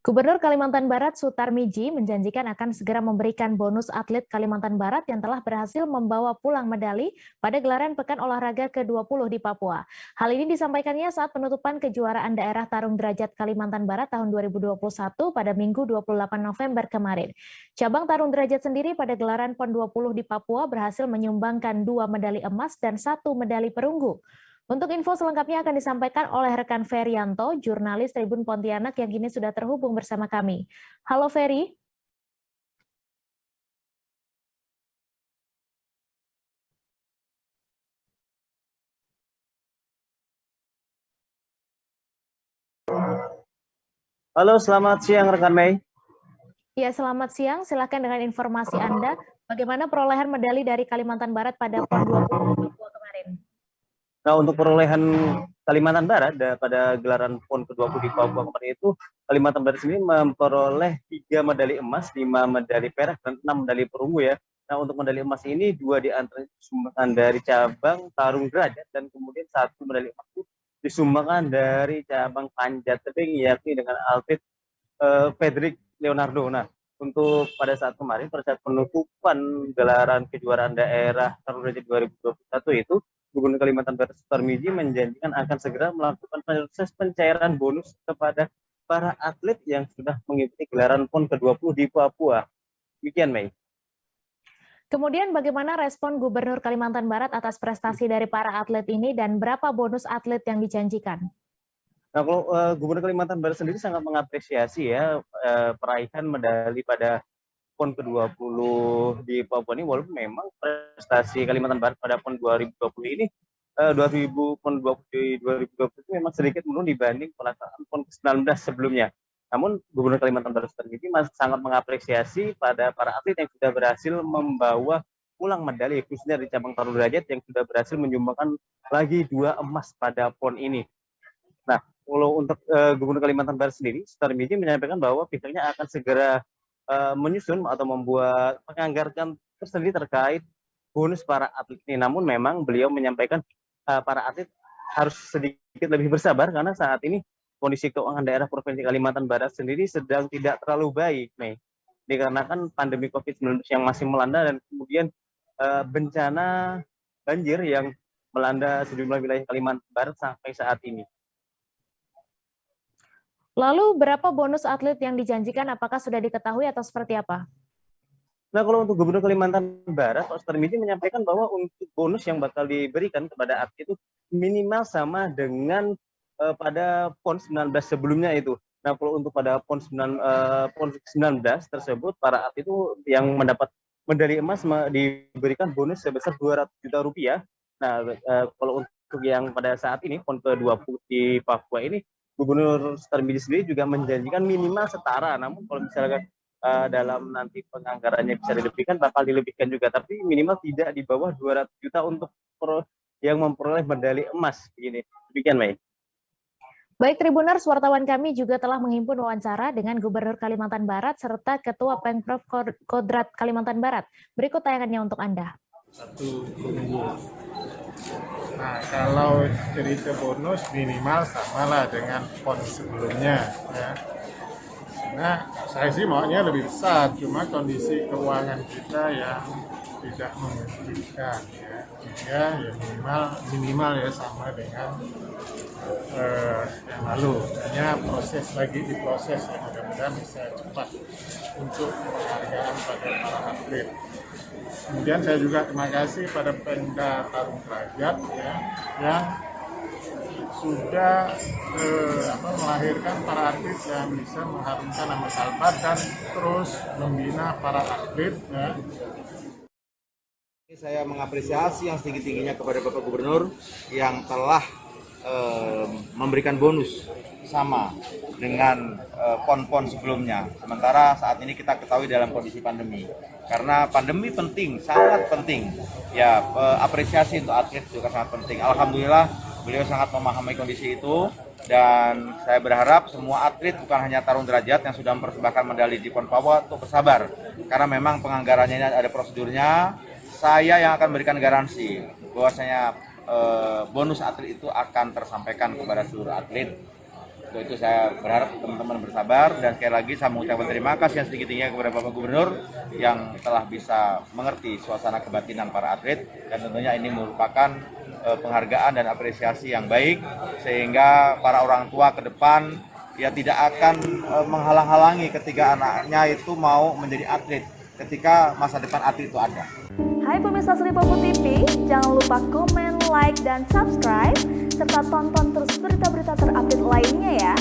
Gubernur Kalimantan Barat Sutar Miji menjanjikan akan segera memberikan bonus atlet Kalimantan Barat yang telah berhasil membawa pulang medali pada gelaran Pekan Olahraga ke-20 di Papua. Hal ini disampaikannya saat penutupan kejuaraan daerah tarung derajat Kalimantan Barat tahun 2021 pada Minggu 28 November kemarin. Cabang tarung derajat sendiri pada gelaran PON 20 di Papua berhasil menyumbangkan 2 medali emas dan 1 medali perunggu. Untuk info selengkapnya akan disampaikan oleh rekan Ferianto, jurnalis Tribun Pontianak yang kini sudah terhubung bersama kami. Halo Ferry. Halo, selamat siang rekan Mei. Ya, selamat siang. Silakan dengan informasi Anda. Bagaimana perolehan medali dari Kalimantan Barat pada PON 20 Papua kemarin? Nah, untuk perolehan Kalimantan Barat pada gelaran PON ke-20 di Papua kemarin itu, Kalimantan Barat sendiri memperoleh 3 medali emas, 5 medali perak, dan 6 medali perunggu ya. Nah, untuk medali emas ini 2 diantaranya disumbangkan dari cabang tarung derajat, dan kemudian 1 medali emas itu disumbangkan dari cabang panjat tebing, yakni dengan atlet Frederick Leonardo. Nah, untuk pada saat kemarin, pada saat penutupan gelaran kejuaraan daerah tarung derajat 2021 itu, Gubernur Kalimantan Barat Sutar Miji menjanjikan akan segera melakukan proses pencairan bonus kepada para atlet yang sudah mengikuti gelaran PON ke-20 di Papua. Demikian, Mei. Kemudian bagaimana respon Gubernur Kalimantan Barat atas prestasi dari para atlet ini dan berapa bonus atlet yang dijanjikan? Nah, kalau Gubernur Kalimantan Barat sendiri sangat mengapresiasi ya peraihan medali pada PON ke-20 di Papua ini, walaupun memang prestasi Kalimantan Barat pada PON 2020 ini 2000 PON 20 di 2020 itu memang sedikit menurun dibanding pelaksanaan PON ke-19 sebelumnya. Namun Gubernur Kalimantan Barat ini masih sangat mengapresiasi pada para atlet yang sudah berhasil membawa pulang medali, khususnya di cabang tarung derajat yang sudah berhasil menyumbangkan lagi 2 emas pada PON ini. Nah, kalau untuk Gubernur Kalimantan Barat sendiri, Sutar Miji menyampaikan bahwa pihaknya akan segera menyusun atau membuat menganggarkan tersendiri terkait bonus para atlet ini. Namun memang beliau menyampaikan para atlet harus sedikit lebih bersabar karena saat ini kondisi keuangan daerah Provinsi Kalimantan Barat sendiri sedang tidak terlalu baik, Mei. Dikarenakan pandemi COVID-19 yang masih melanda dan kemudian bencana banjir yang melanda sejumlah wilayah Kalimantan Barat sampai saat ini. Lalu berapa bonus atlet yang dijanjikan, apakah sudah diketahui atau seperti apa? Nah, kalau untuk Gubernur Kalimantan Barat, Pak Sutar Miji menyampaikan bahwa untuk bonus yang bakal diberikan kepada atlet itu minimal sama dengan pada PON 19 sebelumnya itu. Nah, kalau untuk pada PON 19 tersebut, para atlet itu yang mendapat medali emas diberikan bonus sebesar 200 juta rupiah. Nah, kalau untuk yang pada saat ini PON ke-20 di Papua ini, Gubernur Sutar Miji sendiri juga menjanjikan minimal setara. Namun kalau misalkan dalam nanti penganggarannya bisa dilebihkan, bakal dilebihkan juga. Tapi minimal tidak di bawah 200 juta untuk yang memperoleh medali emas. Begini. Demikian, Mei. Baik Tribuners, wartawan kami juga telah menghimpun wawancara dengan Gubernur Kalimantan Barat serta Ketua Pemprov Kodrat Kalimantan Barat. Berikut tayangannya untuk Anda. Satu perunggu. Nah, kalau cerita bonus minimal samalah dengan PON sebelumnya ya. Nah, saya sih maunya lebih besar, cuma kondisi keuangan kita yang tidak memungkinkan ya. Ya minimal ya sama dengan yang lalu. Hanya lagi diproses ya, mudah-mudahan bisa cepat untuk penghargaan pada para atlet. Kemudian saya juga terima kasih pada Pemda Tarung Derajat ya, yang sudah melahirkan para atlet yang bisa mengharumkan nama Kalbar dan terus membina para atlet ya. Saya mengapresiasi yang setinggi-tingginya kepada Bapak Gubernur yang telah memberikan bonus sama dengan PON-PON sebelumnya. Sementara saat ini kita ketahui dalam kondisi pandemi. Karena pandemi penting, sangat penting. Ya, apresiasi untuk atlet juga sangat penting. Alhamdulillah beliau sangat memahami kondisi itu. Dan saya berharap semua atlet bukan hanya tarung derajat yang sudah mempersembahkan medali di PON Papua untuk bersabar. Karena memang penganggarannya ada prosedurnya. Saya yang akan memberikan garansi bahwasanya bonus atlet itu akan tersampaikan kepada seluruh atlet. Untuk itu saya berharap teman-teman bersabar, dan sekali lagi saya mengucapkan terima kasih yang setinggi-tingginya kepada Bapak Gubernur yang telah bisa mengerti suasana kebatinan para atlet, dan tentunya ini merupakan penghargaan dan apresiasi yang baik, sehingga para orang tua ke depan ya tidak akan menghalang-halangi ketika anaknya itu mau menjadi atlet, ketika masa depan atlet itu ada. Hai pemirsa Sri Popo TV, jangan lupa komen, like, dan subscribe, serta tonton terus berita-berita terupdate lainnya ya.